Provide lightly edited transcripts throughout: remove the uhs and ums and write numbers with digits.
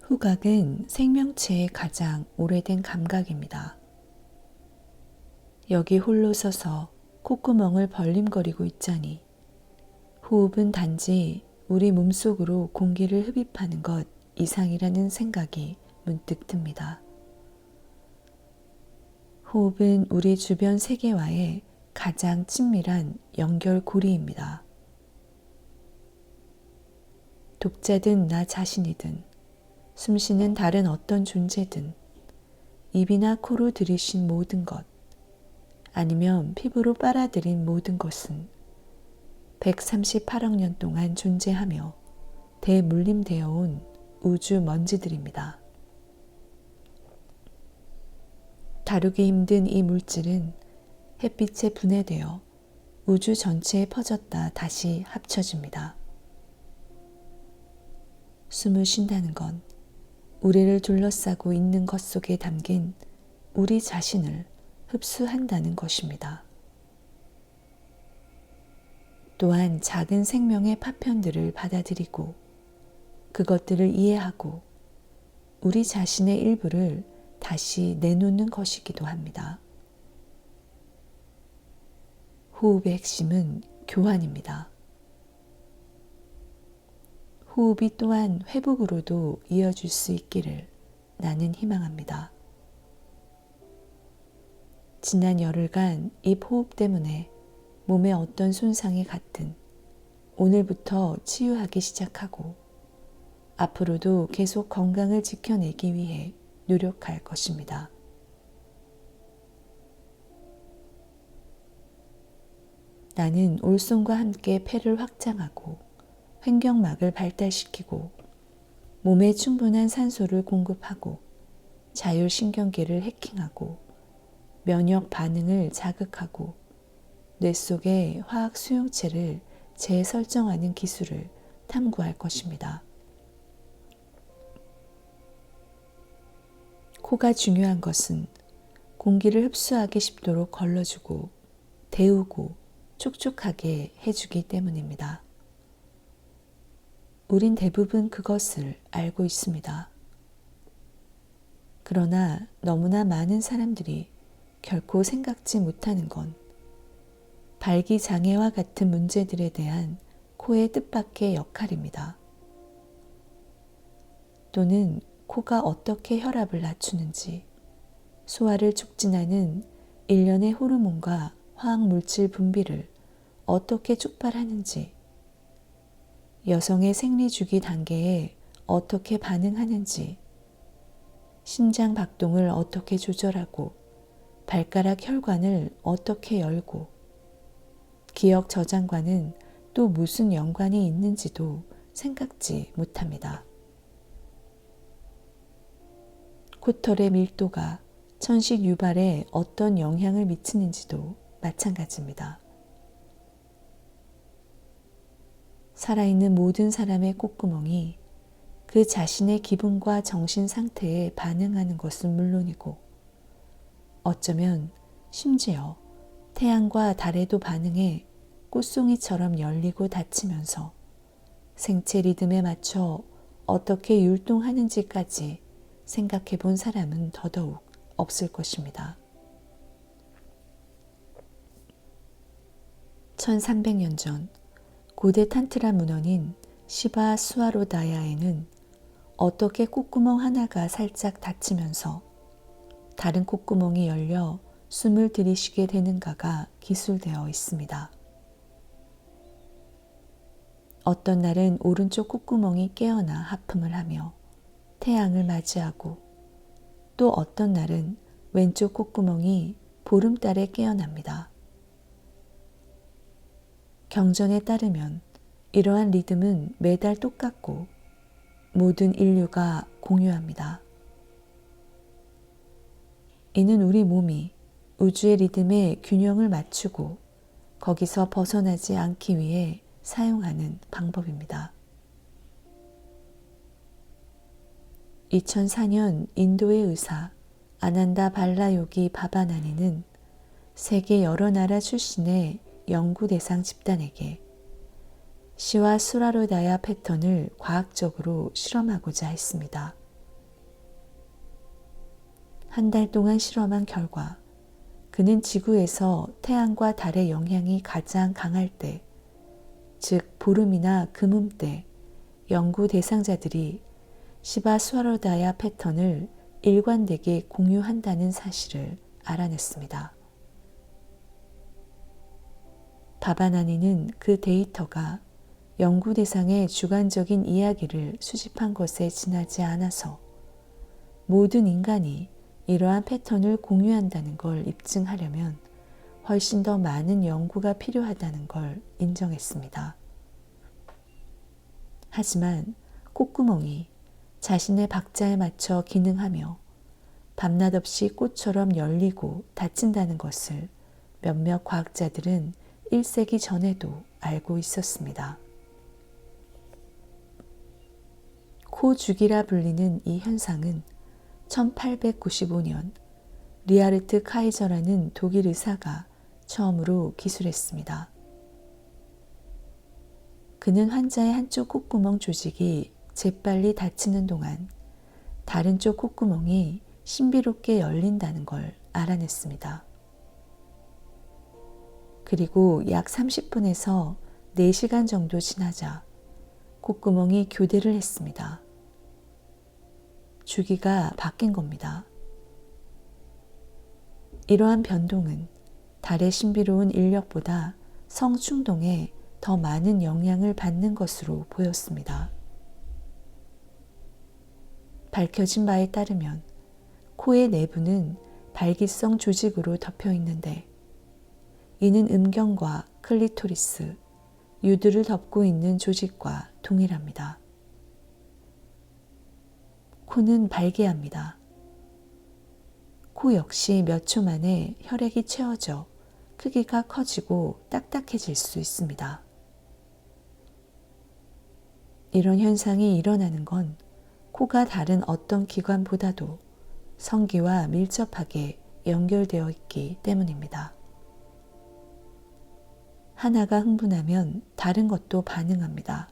후각은 생명체의 가장 오래된 감각입니다. 여기 홀로 서서 콧구멍을 벌림거리고 있자니 호흡은 단지 우리 몸속으로 공기를 흡입하는 것 이상이라는 생각이 문득 듭니다. 호흡은 우리 주변 세계와의 가장 친밀한 연결고리입니다. 독자든 나 자신이든 숨쉬는 다른 어떤 존재든 입이나 코로 들이신 모든 것 아니면 피부로 빨아들인 모든 것은 138억 년 동안 존재하며 대물림되어 온 우주 먼지들입니다. 다루기 힘든 이 물질은 햇빛에 분해되어 우주 전체에 퍼졌다 다시 합쳐집니다. 숨을 쉰다는 건 우리를 둘러싸고 있는 것 속에 담긴 우리 자신을 흡수한다는 것입니다. 또한 작은 생명의 파편들을 받아들이고 그것들을 이해하고 우리 자신의 일부를 다시 내놓는 것이기도 합니다. 호흡의 핵심은 교환입니다. 호흡이 또한 회복으로도 이어질 수 있기를 나는 희망합니다. 지난 열흘간 이 호흡 때문에 몸에 어떤 손상이 갔든 오늘부터 치유하기 시작하고 앞으로도 계속 건강을 지켜내기 위해 노력할 것입니다. 나는 올손과 함께 폐를 확장하고 횡격막을 발달시키고 몸에 충분한 산소를 공급하고 자율신경계를 해킹하고 면역 반응을 자극하고 뇌 속의 화학 수용체를 재설정하는 기술을 탐구할 것입니다. 코가 중요한 것은 공기를 흡수하기 쉽도록 걸러주고 데우고 촉촉하게 해주기 때문입니다. 우린 대부분 그것을 알고 있습니다. 그러나 너무나 많은 사람들이 결코 생각지 못하는 건 발기장애와 같은 문제들에 대한 코의 뜻밖의 역할입니다. 또는 코가 어떻게 혈압을 낮추는지, 소화를 촉진하는 일련의 호르몬과 화학물질 분비를 어떻게 촉발하는지, 여성의 생리주기 단계에 어떻게 반응하는지, 심장 박동을 어떻게 조절하고 발가락 혈관을 어떻게 열고 기억 저장과는 또 무슨 연관이 있는지도 생각지 못합니다. 코털의 밀도가 천식 유발에 어떤 영향을 미치는지도 마찬가지입니다. 살아있는 모든 사람의 콧구멍이 그 자신의 기분과 정신 상태에 반응하는 것은 물론이고 어쩌면 심지어 태양과 달에도 반응해 꽃송이처럼 열리고 닫히면서 생체 리듬에 맞춰 어떻게 율동하는지까지 생각해 본 사람은 더더욱 없을 것입니다. 1300년 전 고대 탄트라 문헌인 시바 수아로다야에는 어떻게 콧구멍 하나가 살짝 닫히면서 다른 콧구멍이 열려 숨을 들이쉬게 되는가가 기술되어 있습니다. 어떤 날은 오른쪽 콧구멍이 깨어나 하품을 하며 태양을 맞이하고 또 어떤 날은 왼쪽 콧구멍이 보름달에 깨어납니다. 경전에 따르면 이러한 리듬은 매달 똑같고 모든 인류가 공유합니다. 이는 우리 몸이 우주의 리듬에 균형을 맞추고 거기서 벗어나지 않기 위해 사용하는 방법입니다. 2004년 인도의 의사 아난다 발라요기 바바나니는 세계 여러 나라 출신의 연구 대상 집단에게 시와 수라로다야 패턴을 과학적으로 실험하고자 했습니다. 한 달 동안 실험한 결과 그는 지구에서 태양과 달의 영향이 가장 강할 때, 즉 보름이나 금음 때 연구 대상자들이 시바 스와로다야 패턴을 일관되게 공유한다는 사실을 알아냈습니다. 바바나니는 그 데이터가 연구 대상의 주관적인 이야기를 수집한 것에 지나지 않아서 모든 인간이 이러한 패턴을 공유한다는 걸 입증하려면 훨씬 더 많은 연구가 필요하다는 걸 인정했습니다. 하지만 콧구멍이 자신의 박자에 맞춰 기능하며 밤낮 없이 꽃처럼 열리고 닫힌다는 것을 몇몇 과학자들은 1세기 전에도 알고 있었습니다. 코 주기라 불리는 이 현상은 1895년 리하르트 카이저라는 독일 의사가 처음으로 기술했습니다. 그는 환자의 한쪽 콧구멍 조직이 재빨리 닫히는 동안 다른 쪽 콧구멍이 신비롭게 열린다는 걸 알아냈습니다. 그리고 약 30분에서 4시간 정도 지나자 콧구멍이 교대를 했습니다. 주기가 바뀐 겁니다. 이러한 변동은 달의 신비로운 인력보다 성충동에 더 많은 영향을 받는 것으로 보였습니다. 밝혀진 바에 따르면 코의 내부는 발기성 조직으로 덮여 있는데 이는 음경과 클리토리스, 유두를 덮고 있는 조직과 동일합니다. 코는 발기합니다. 코 역시 몇 초 만에 혈액이 채워져 크기가 커지고 딱딱해질 수 있습니다. 이런 현상이 일어나는 건 코가 다른 어떤 기관보다도 성기와 밀접하게 연결되어 있기 때문입니다. 하나가 흥분하면 다른 것도 반응합니다.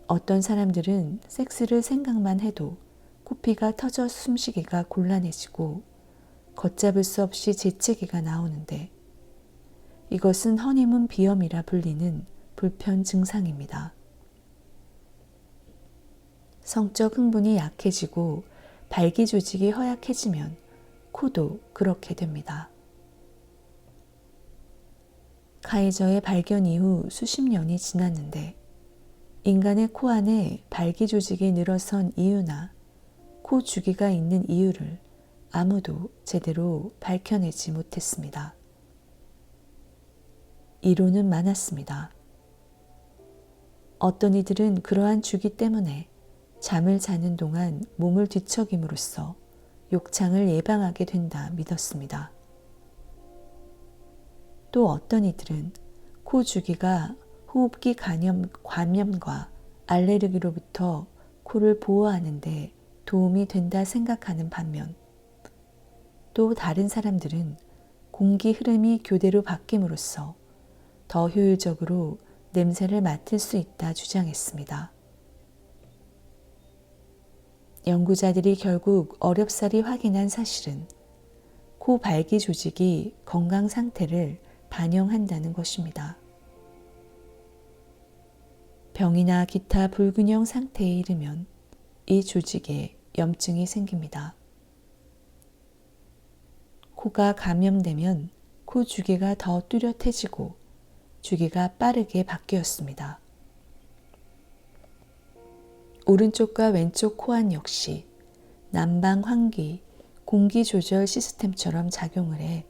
어떤 사람들은 섹스를 생각만 해도 코피가 터져 숨쉬기가 곤란해지고 걷잡을 수 없이 재채기가 나오는데 이것은 허니문 비염이라 불리는 불편 증상입니다. 성적 흥분이 약해지고 발기 조직이 허약해지면 코도 그렇게 됩니다. 카이저의 발견 이후 수십 년이 지났는데 인간의 코 안에 발기 조직이 늘어선 이유나 코 주기가 있는 이유를 아무도 제대로 밝혀내지 못했습니다. 이론은 많았습니다. 어떤 이들은 그러한 주기 때문에 잠을 자는 동안 몸을 뒤척임으로써 욕창을 예방하게 된다 믿었습니다. 또 어떤 이들은 코 주기가 호흡기 감염과 알레르기로부터 코를 보호하는 데 도움이 된다 생각하는 반면 또 다른 사람들은 공기 흐름이 교대로 바뀜으로써 더 효율적으로 냄새를 맡을 수 있다 주장했습니다. 연구자들이 결국 어렵사리 확인한 사실은 코 발기 조직이 건강 상태를 반영한다는 것입니다. 병이나 기타 불균형 상태에 이르면 이 조직에 염증이 생깁니다. 코가 감염되면 코 주기가 더 뚜렷해지고 주기가 빠르게 바뀌었습니다. 오른쪽과 왼쪽 코안 역시 난방 환기, 공기 조절 시스템처럼 작용을 해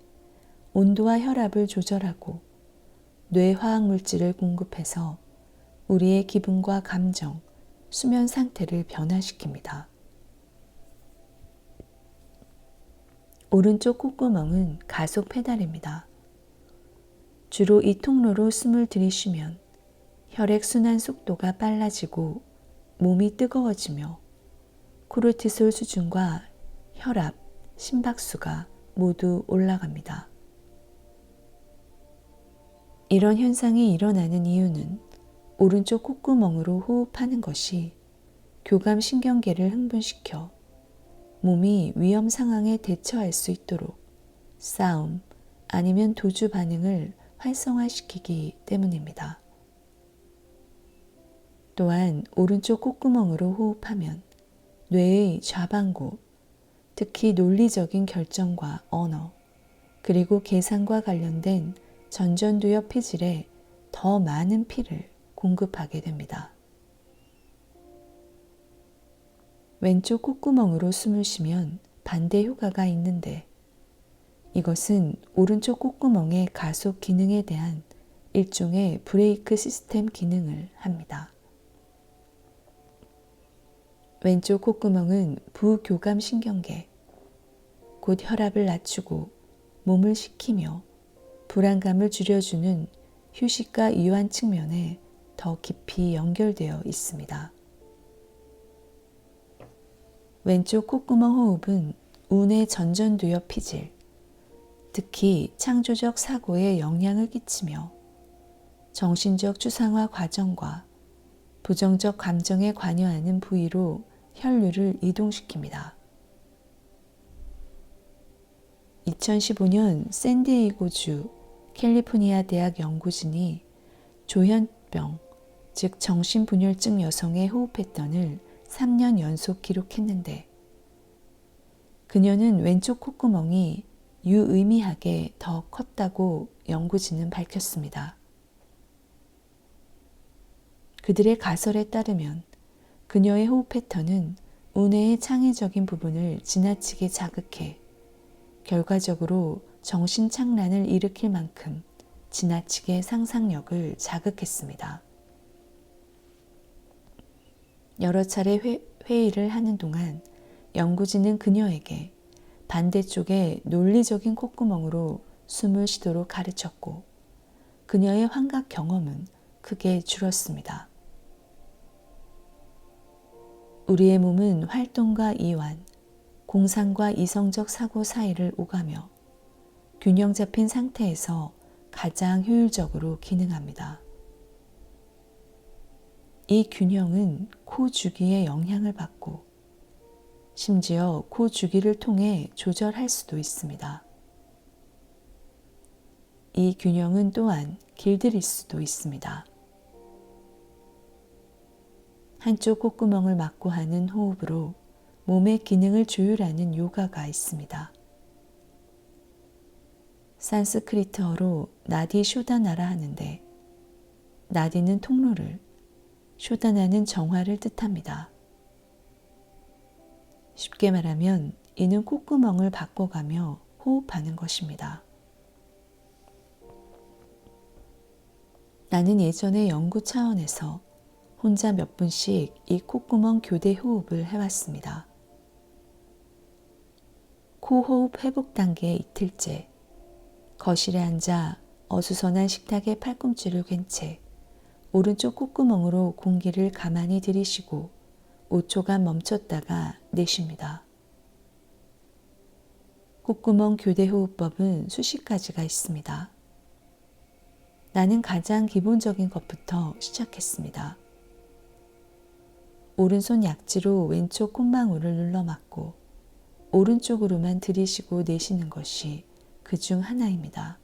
온도와 혈압을 조절하고 뇌 화학 물질을 공급해서 우리의 기분과 감정, 수면 상태를 변화시킵니다. 오른쪽 콧구멍은 가속 페달입니다. 주로 이 통로로 숨을 들이쉬면 혈액 순환 속도가 빨라지고 몸이 뜨거워지며 코르티솔 수준과 혈압, 심박수가 모두 올라갑니다. 이런 현상이 일어나는 이유는 오른쪽 콧구멍으로 호흡하는 것이 교감신경계를 흥분시켜 몸이 위험 상황에 대처할 수 있도록 싸움 아니면 도주 반응을 활성화시키기 때문입니다. 또한 오른쪽 콧구멍으로 호흡하면 뇌의 좌반구, 특히 논리적인 결정과 언어, 그리고 계산과 관련된 전전두엽 피질에 더 많은 피를 공급하게 됩니다. 왼쪽 콧구멍으로 숨을 쉬면 반대 효과가 있는데 이것은 오른쪽 콧구멍의 가속 기능에 대한 일종의 브레이크 시스템 기능을 합니다. 왼쪽 콧구멍은 부교감 신경계, 곧 혈압을 낮추고 몸을 식히며 불안감을 줄여주는 휴식과 이완 측면에 더 깊이 연결되어 있습니다. 왼쪽 콧구멍 호흡은 운의 전전두엽 피질, 특히 창조적 사고에 영향을 끼치며 정신적 추상화 과정과 부정적 감정에 관여하는 부위로 혈류를 이동시킵니다. 2015년 샌디에이고주 캘리포니아 대학 연구진이 조현병, 즉 정신분열증 여성의 호흡패턴을 3년 연속 기록했는데 그녀는 왼쪽 콧구멍이 유의미하게 더 컸다고 연구진은 밝혔습니다. 그들의 가설에 따르면 그녀의 호흡 패턴은 우뇌의 창의적인 부분을 지나치게 자극해 결과적으로 정신착란을 일으킬 만큼 지나치게 상상력을 자극했습니다. 여러 차례 회의를 하는 동안 연구진은 그녀에게 반대쪽의 논리적인 콧구멍으로 숨을 쉬도록 가르쳤고 그녀의 환각 경험은 크게 줄었습니다. 우리의 몸은 활동과 이완, 공상과 이성적 사고 사이를 오가며 균형 잡힌 상태에서 가장 효율적으로 기능합니다. 이 균형은 코 주기의 영향을 받고 심지어 코 주기를 통해 조절할 수도 있습니다. 이 균형은 또한 길들일 수도 있습니다. 한쪽 콧구멍을 막고 하는 호흡으로 몸의 기능을 조율하는 요가가 있습니다. 산스크리트어로 나디 쇼다나라 하는데 나디는 통로를, 쇼다나는 정화를 뜻합니다. 쉽게 말하면 이는 콧구멍을 바꿔가며 호흡하는 것입니다. 나는 예전에 연구 차원에서 혼자 몇 분씩 이 콧구멍 교대 호흡을 해왔습니다. 코호흡 회복 단계 이틀째, 거실에 앉아 어수선한 식탁에 팔꿈치를 괸 채 오른쪽 콧구멍으로 공기를 가만히 들이쉬고 5초간 멈췄다가 내쉽니다. 콧구멍 교대 호흡법은 수십 가지가 있습니다. 나는 가장 기본적인 것부터 시작했습니다. 오른손 약지로 왼쪽 콧망울을 눌러 막고 오른쪽으로만 들이쉬고 내쉬는 것이 그 중 하나입니다.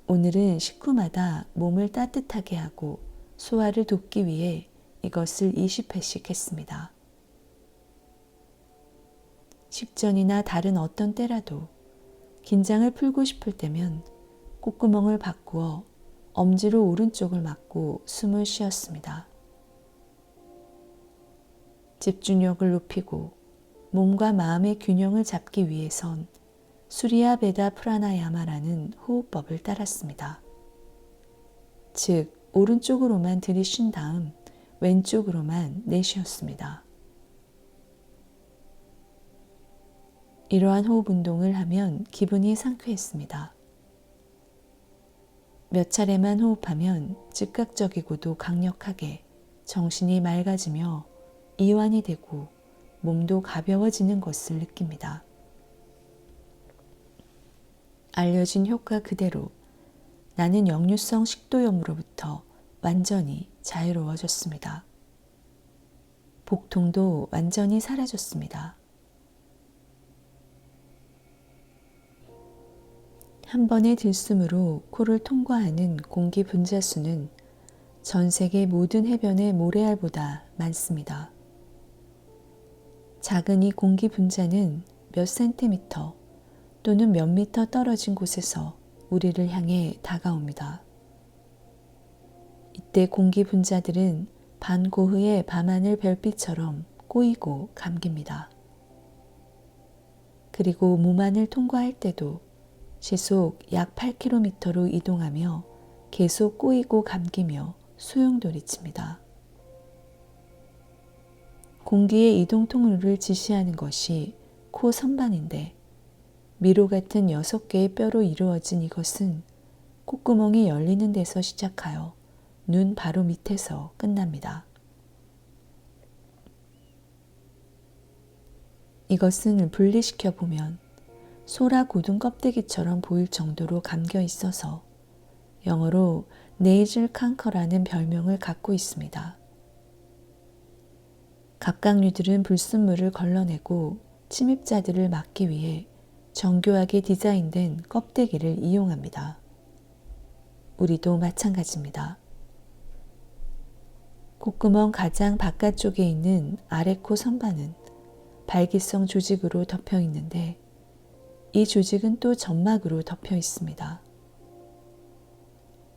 오늘은 식후마다 몸을 따뜻하게 하고 소화를 돕기 위해 이것을 20회씩 했습니다. 식전이나 다른 어떤 때라도 긴장을 풀고 싶을 때면 콧구멍을 바꾸어 엄지로 오른쪽을 막고 숨을 쉬었습니다. 집중력을 높이고 몸과 마음의 균형을 잡기 위해선 수리야 베다 프라나야마라는 호흡법을 따랐습니다. 즉, 오른쪽으로만 들이쉰 다음 왼쪽으로만 내쉬었습니다. 이러한 호흡 운동을 하면 기분이 상쾌했습니다. 몇 차례만 호흡하면 즉각적이고도 강력하게 정신이 맑아지며 이완이 되고 몸도 가벼워지는 것을 느낍니다. 알려진 효과 그대로 나는 역류성 식도염으로부터 완전히 자유로워졌습니다. 복통도 완전히 사라졌습니다. 한 번의 들숨으로 코를 통과하는 공기 분자수는 전 세계 모든 해변의 모래알보다 많습니다. 작은 이 공기 분자는 몇 센티미터 또는 몇 미터 떨어진 곳에서 우리를 향해 다가옵니다. 이때 공기 분자들은 반고흐의 밤하늘 별빛처럼 꼬이고 감깁니다. 그리고 몸안을 통과할 때도 시속 약 8km로 이동하며 계속 꼬이고 감기며 소용돌이칩니다. 공기의 이동 통로를 지시하는 것이 코 선반인데 미로 같은 6개의 뼈로 이루어진 이것은 콧구멍이 열리는 데서 시작하여 눈 바로 밑에서 끝납니다. 이것은 분리시켜 보면 소라 고등 껍데기처럼 보일 정도로 감겨 있어서 영어로 네이즐 칸커라는 별명을 갖고 있습니다. 갑각류들은 불순물을 걸러내고 침입자들을 막기 위해 정교하게 디자인된 껍데기를 이용합니다. 우리도 마찬가지입니다. 콧구멍 가장 바깥쪽에 있는 아래코 선반은 발기성 조직으로 덮여 있는데 이 조직은 또 점막으로 덮여 있습니다.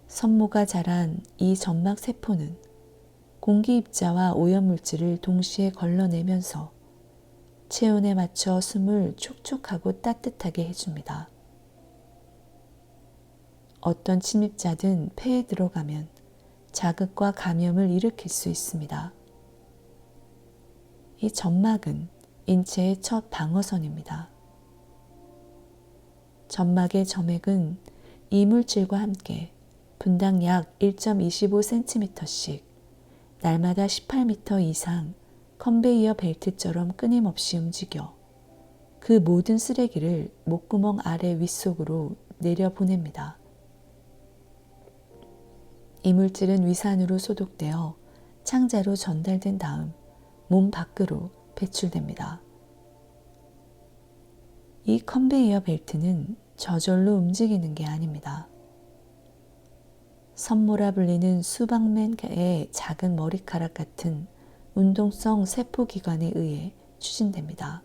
선모가 자란 이 점막 세포는 공기 입자와 오염물질을 동시에 걸러내면서 체온에 맞춰 숨을 촉촉하고 따뜻하게 해줍니다. 어떤 침입자든 폐에 들어가면 자극과 감염을 일으킬 수 있습니다. 이 점막은 인체의 첫 방어선입니다. 점막의 점액은 이물질과 함께 분당 약 1.25cm씩 날마다 18m 이상 컨베이어 벨트처럼 끊임없이 움직여 그 모든 쓰레기를 목구멍 아래 윗속으로 내려보냅니다. 이물질은 위산으로 소독되어 창자로 전달된 다음 몸 밖으로 배출됩니다. 이 컨베이어 벨트는 저절로 움직이는 게 아닙니다. 선모라 불리는 수백만 개의 작은 머리카락 같은 운동성 세포기관에 의해 추진됩니다.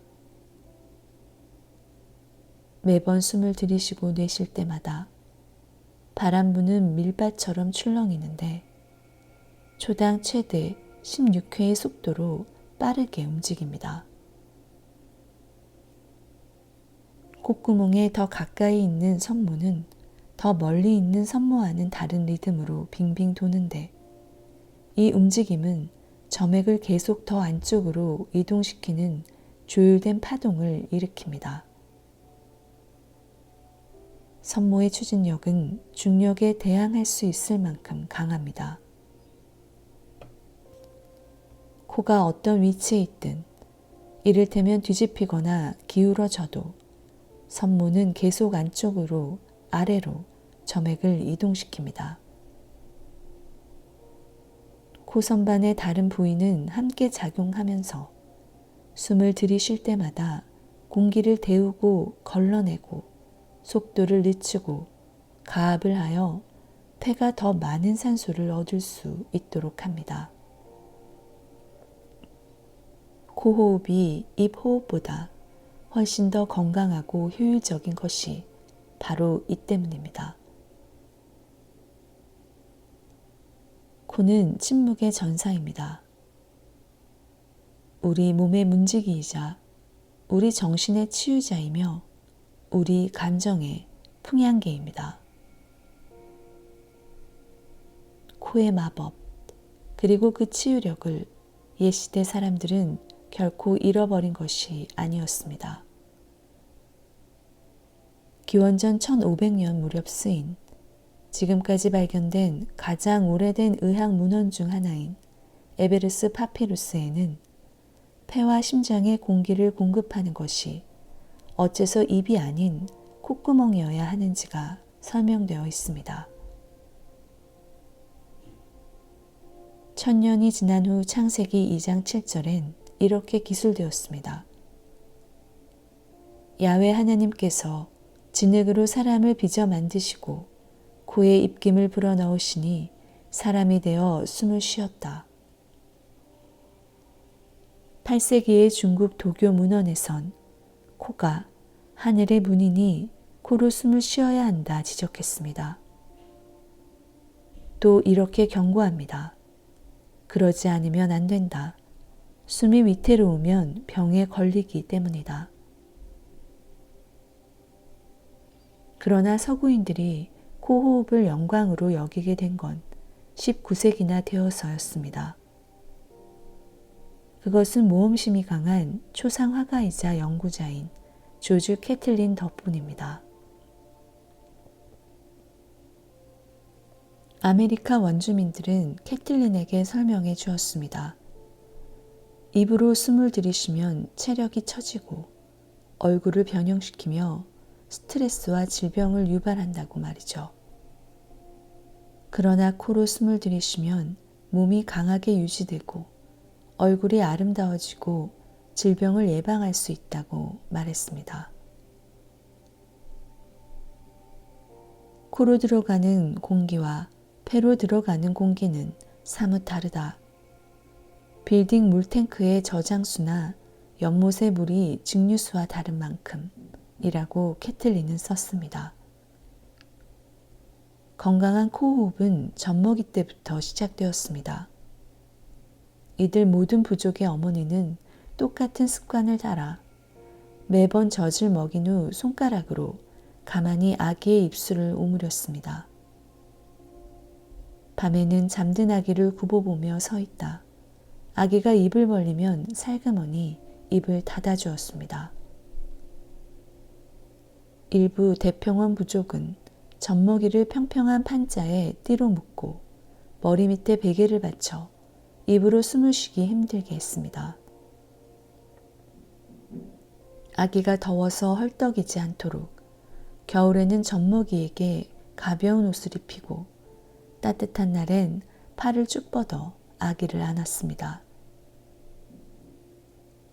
매번 숨을 들이쉬고 내쉴 때마다 바람 부는 밀밭처럼 출렁이는데 초당 최대 16회의 속도로 빠르게 움직입니다. 콧구멍에 더 가까이 있는 선모는 더 멀리 있는 선모와는 다른 리듬으로 빙빙 도는데 이 움직임은 점액을 계속 더 안쪽으로 이동시키는 조율된 파동을 일으킵니다. 선모의 추진력은 중력에 대항할 수 있을 만큼 강합니다. 코가 어떤 위치에 있든 이를테면 뒤집히거나 기울어져도 선모는 계속 안쪽으로 아래로 점액을 이동시킵니다. 코 선반의 다른 부위는 함께 작용하면서 숨을 들이쉴 때마다 공기를 데우고 걸러내고 속도를 늦추고 가압을 하여 폐가 더 많은 산소를 얻을 수 있도록 합니다. 코호흡이 입호흡보다 훨씬 더 건강하고 효율적인 것이 바로 이 때문입니다. 코는 침묵의 전사입니다. 우리 몸의 문지기이자 우리 정신의 치유자이며 우리 감정의 풍향계입니다. 코의 마법 그리고 그 치유력을 옛시대 사람들은 결코 잃어버린 것이 아니었습니다. 기원전 1500년 무렵 쓰인 지금까지 발견된 가장 오래된 의학 문헌 중 하나인 에베르스 파피루스에는 폐와 심장에 공기를 공급하는 것이 어째서 입이 아닌 콧구멍이어야 하는지가 설명되어 있습니다. 천년이 지난 후 창세기 2장 7절엔 이렇게 기술되었습니다. 야훼 하나님께서 진흙으로 사람을 빚어 만드시고 코에 입김을 불어넣으시니 사람이 되어 숨을 쉬었다. 8세기의 중국 도교 문헌에선 코가 하늘의 문이니 코로 숨을 쉬어야 한다 지적했습니다. 또 이렇게 경고합니다. 그러지 않으면 안 된다. 숨이 위태로우면 병에 걸리기 때문이다. 그러나 서구인들이 코호흡을 영광으로 여기게 된 건 19세기나 되어서였습니다. 그것은 모험심이 강한 초상 화가이자 연구자인 조지 캐틀린 덕분입니다. 아메리카 원주민들은 캐틀린에게 설명해 주었습니다. 입으로 숨을 들이쉬면 체력이 처지고 얼굴을 변형시키며 스트레스와 질병을 유발한다고 말이죠. 그러나 코로 숨을 들이쉬면 몸이 강하게 유지되고 얼굴이 아름다워지고 질병을 예방할 수 있다고 말했습니다. 코로 들어가는 공기와 폐로 들어가는 공기는 사뭇 다르다. 빌딩 물탱크의 저장수나 연못의 물이 증류수와 다른 만큼 이라고 캐틀린은 썼습니다. 건강한 코호흡은 젖먹이 때부터 시작되었습니다. 이들 모든 부족의 어머니는 똑같은 습관을 따라 매번 젖을 먹인 후 손가락으로 가만히 아기의 입술을 오므렸습니다. 밤에는 잠든 아기를 굽어보며 서 있다. 아기가 입을 벌리면 살그머니 입을 닫아주었습니다. 일부 대평원 부족은 젖먹이를 평평한 판자에 띠로 묶고 머리 밑에 베개를 받쳐 입으로 숨을 쉬기 힘들게 했습니다. 아기가 더워서 헐떡이지 않도록 겨울에는 젖먹이에게 가벼운 옷을 입히고 따뜻한 날엔 팔을 쭉 뻗어 아기를 안았습니다.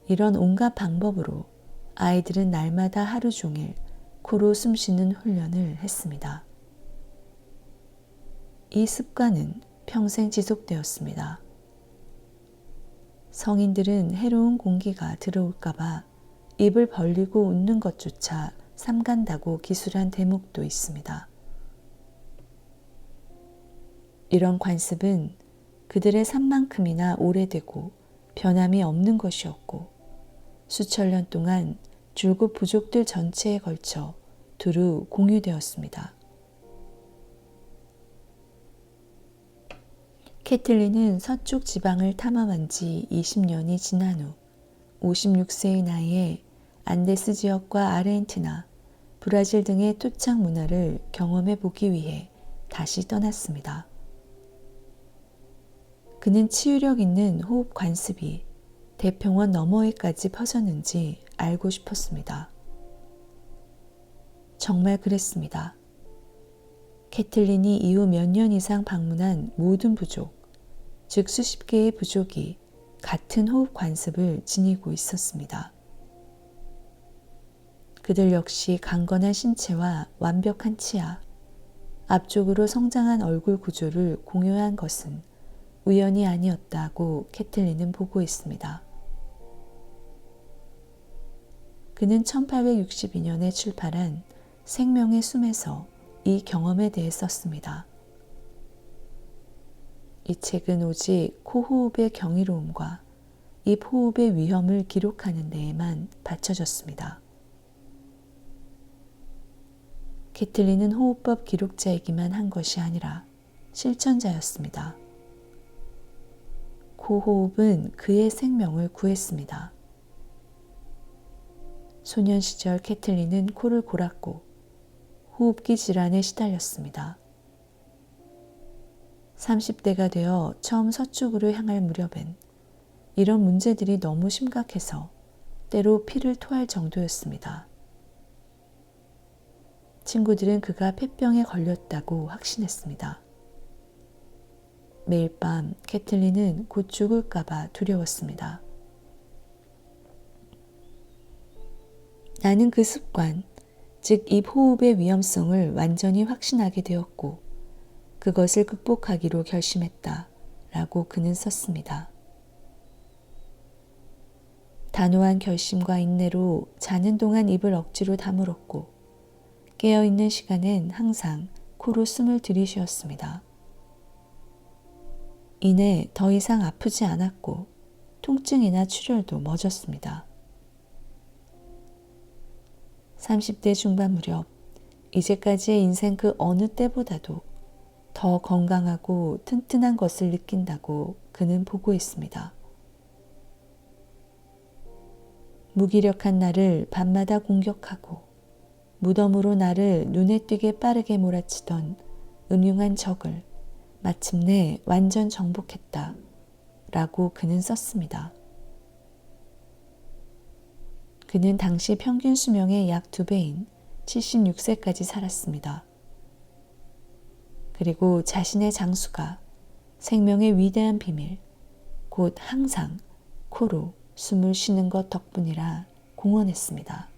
이런 온갖 방법으로 아이들은 날마다 하루 종일 코로 숨쉬는 훈련을 했습니다. 이 습관은 평생 지속되었습니다. 성인들은 해로운 공기가 들어올까봐 입을 벌리고 웃는 것조차 삼간다고 기술한 대목도 있습니다. 이런 관습은 그들의 삶만큼이나 오래되고 변함이 없는 것이었고 수천 년 동안 줄곧 부족들 전체에 걸쳐 두루 공유되었습니다. 캐틀린은 서쪽 지방을 탐험한 지 20년이 지난 후 56세의 나이에 안데스 지역과 아르헨티나, 브라질 등의 토착 문화를 경험해 보기 위해 다시 떠났습니다. 그는 치유력 있는 호흡 관습이 대평원 너머에까지 퍼졌는지 알고 싶었습니다. 정말 그랬습니다. 캐틀린이 이후 몇 년 이상 방문한 모든 부족, 즉 수십 개의 부족이 같은 호흡 관습을 지니고 있었습니다. 그들 역시 강건한 신체와 완벽한 치아, 앞쪽으로 성장한 얼굴 구조를 공유한 것은 우연이 아니었다고 캐틀린은 보고 있습니다. 그는 1862년에 출판한 생명의 숨에서 이 경험에 대해 썼습니다. 이 책은 오직 코호흡의 경이로움과 입호흡의 위험을 기록하는 데에만 바쳐졌습니다. 캐틀린은 호흡법 기록자이기만 한 것이 아니라 실천자였습니다. 코호흡은 그의 생명을 구했습니다. 소년 시절 캐틀린은 코를 골았고 호흡기 질환에 시달렸습니다. 30대가 되어 처음 서쪽으로 향할 무렵엔 이런 문제들이 너무 심각해서 때로 피를 토할 정도였습니다. 친구들은 그가 폐병에 걸렸다고 확신했습니다. 매일 밤 캐틀린은 곧 죽을까봐 두려웠습니다. 나는 그 습관, 즉 입 호흡의 위험성을 완전히 확신하게 되었고 그것을 극복하기로 결심했다 라고 그는 썼습니다. 단호한 결심과 인내로 자는 동안 입을 억지로 다물었고 깨어있는 시간엔 항상 코로 숨을 들이쉬었습니다. 이내 더 이상 아프지 않았고 통증이나 출혈도 멎었습니다. 30대 중반 무렵 이제까지의 인생 그 어느 때보다도 더 건강하고 튼튼한 것을 느낀다고 그는 보고했습니다. 무기력한 나를 밤마다 공격하고 무덤으로 나를 눈에 띄게 빠르게 몰아치던 음흉한 적을 마침내 완전 정복했다 라고 그는 썼습니다. 그는 당시 평균 수명의 약 2배인 76세까지 살았습니다. 그리고 자신의 장수가 생명의 위대한 비밀, 곧 항상 코로 숨을 쉬는 것 덕분이라 공언했습니다.